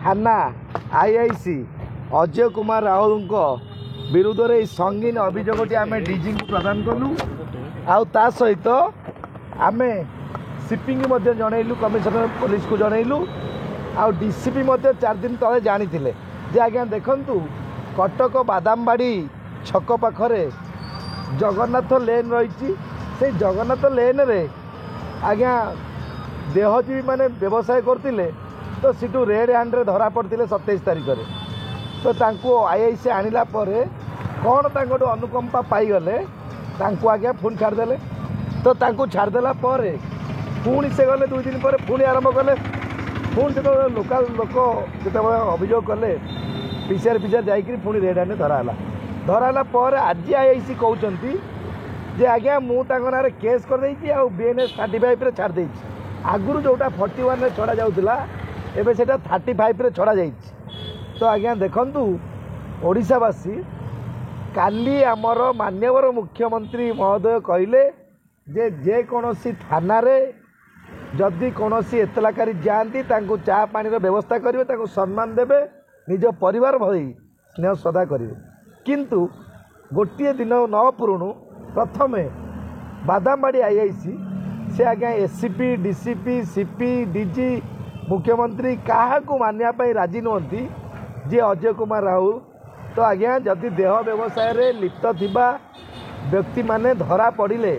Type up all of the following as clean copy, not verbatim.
थाना आईआईसी अजय कुमार राहुल विरुद्ध में संगीन अभियोगटी आम डीजी को प्रदान कलु आ सहित आम सीपी की जनइलु कमिशनर पुलिस को जनइलु आ डीसीपी 4 दिन तले जानी जे आज्ञा देखु कटक बादामबाड़ी छक पाखरे जगन्नाथ लेन रही से जगन्नाथ लेन रे आज्ञा देहजीवी माने व्यवसाय करते तो सीटू रेड हैंड रे धरा पड़ते 27 तारिख में तो तांको आईआईसी आनिला परे कौन तांको अनुकंपा पाईगले तांको आज्ञा पुणी छाड़देले तो तांको छाड़देला परे पुणी से गले 2 दिन पर पुणी आरंभ कले पुणी से लोकल लोक जो अभियोग कले पीसीआर जाकि पुणी रेड हैंड धराला पर आज आईआईसी कहते जे आज्ञा मुझे केस कर बीएनएस 35 रे छाड़ देछि आगुरी जोटा 41 रे छड़ा जाउतिला एबे सेटा 35 रे छड़ा जाइछि तो आज्ञा देखंतु ओडिशावासी काली आमर मान्यवर मुख्यमंत्री महोदय कहले जे कोनोसी थाना रे जदि कोनोसी एतलाकारी जाती तांको चा पानी रो व्यवस्था करिवे तांको सम्मान देबे निज परिवार भई स्नेह श्रद्धा करिवे किंतु गोटे दिन न पुरुणु प्रथमे बादामबाड़ी आईआईसी से आज्ञा एससीपी डीसीपी सीपी डीजी मुख्यमंत्री क्या मानिया राजी नुहति जे अजय कुमार राहुल तो आज्ञा जदि देह व्यवसाय रे लिप्त थिबा व्यक्ति माने धरा पड़िले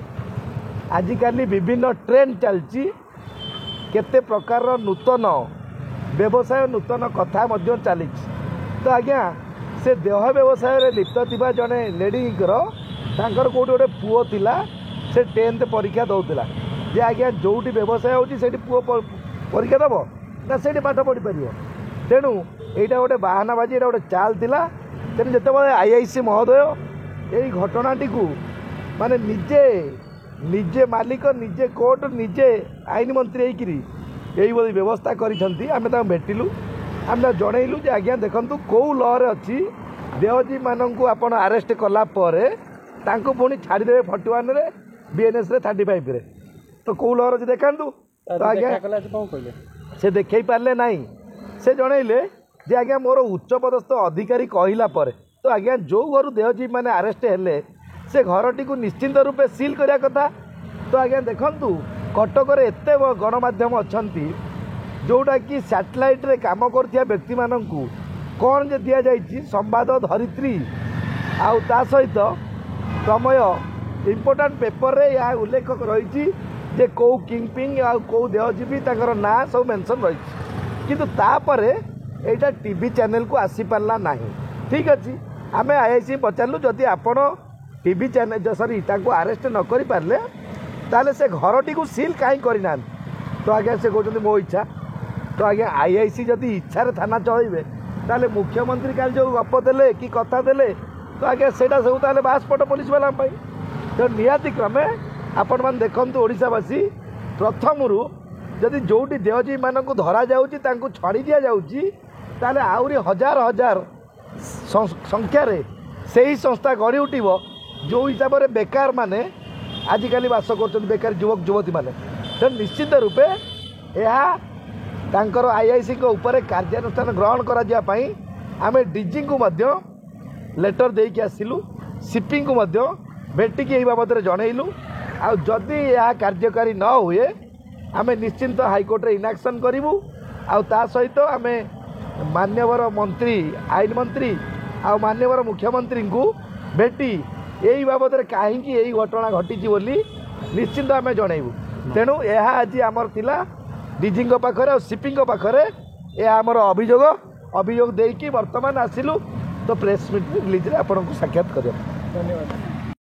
आजिकाली विभिन्न ट्रेंड चलची केते प्रकार नूतन व्यवसाय नूतन कथा मध्य चली तो आज्ञा से देह व्यवसाय रे लिप्त थिबा जने लेडीकर तांकर कोठी गोटे पुओ थिला से 10th परीक्षा दौला जे आज्ञा जोटी व्यवसाय होती पुओ परीक्षा दब ना से पाठ पढ़ी पार तेणु यहाँ गोटे बाहानाबाजी यहाँ गोटे चाल थिला तेणु जिते आईआईसी महोदय यही घटनाटी को माने निजे निजे मालिक निजे कोर्ट निजे आईन मंत्री यही व्यवस्था करें भेटिलु आम जनइलु जे आज्ञा देखु कौ लरे अच्छी देहजी मानू आपण आरेस्ट कलापर तांको पुणी छाड़देवे 41 रे बीएनएस रे 35 रे तो कौ लहर अच्छी देखा तो आज्ञा से देखई पारे ना से जनइले जे आज्ञा मोर उच्च पदस्थ अधिकारी कहला पर तो आज्ञा जो घर देहजीवी मैंने आरेस्ट हेले से घरटी को निश्चिंत रूपे सील करिया कथा तो आज्ञा देखंतु कटक रे एते गणमाध्यम अछंती जोटा कि सैटेलाइट रे काम करथिया व्यक्ति माननकु कौन जे दिया जाइछि संवाद धरित्री आउ ता सहित प्रमेय इम्पोर्टाट पेपर रे या उल्लेख रही जे कौ किंगपिंग आ कौ देहजीवी ताकर ना सब मेंशन रही किंतु तापर एटा टीवी चैनल को आसी पारला नाही ठीक अच्छी आम आईआईसी पचारू जदि आपण टीवी चैनल सॉरी ताको अरेस्ट न करि पारले ताले से घरटी को सील कहीं करना तो आज्ञा से कहते मो इच्छा तो आज्ञा आईआईसी जदि इच्छा थाना चलइबे ताले मुख्यमंत्री काल जो गप देले कि कथा देले तो आज्ञा सेटा सब ताले बासपट पुलिस वाला तो निहाती क्रमे आपण मान देखंतु ओडिशावासी प्रथमरू जदि जोटी देहजीवी मानक धरा जाउची तांको छाड़ी दिया जाउची ताले आउरी हजार हजार संख्यार से ही संस्था गढ़ी उठिब जो हिसाब से बेकार माने आजिकल बास कर बेकार युवक युवती माने तो निश्चित रूपे यह तांकर आईआईसी को ऊपर कार्यानुष्ठान ग्रहण करा आम डीजी को लेटर देके आसिलु सीपी को भेटिकी यही बाबद जनइलु आ जदि यह कार्यकारी न हुए आम निश्चिंत हाईकोर्ट रे इनाक्शन करूँ आ सहित आम मान्यवर मंत्री आईन मंत्री आ मान्यवर मुख्यमंत्री को भेटी यही बाबद कहीं यही घटना घटी बोली निश्चिंत आम जनइबू तेणु यह आज आमर थिला डीजी पाखरे और सीपी पाखरे यह आमर अभियोग देकी वर्तमान आसिलु तो प्रेस मीट रिलीज आपको साक्षात कर धन्यवाद।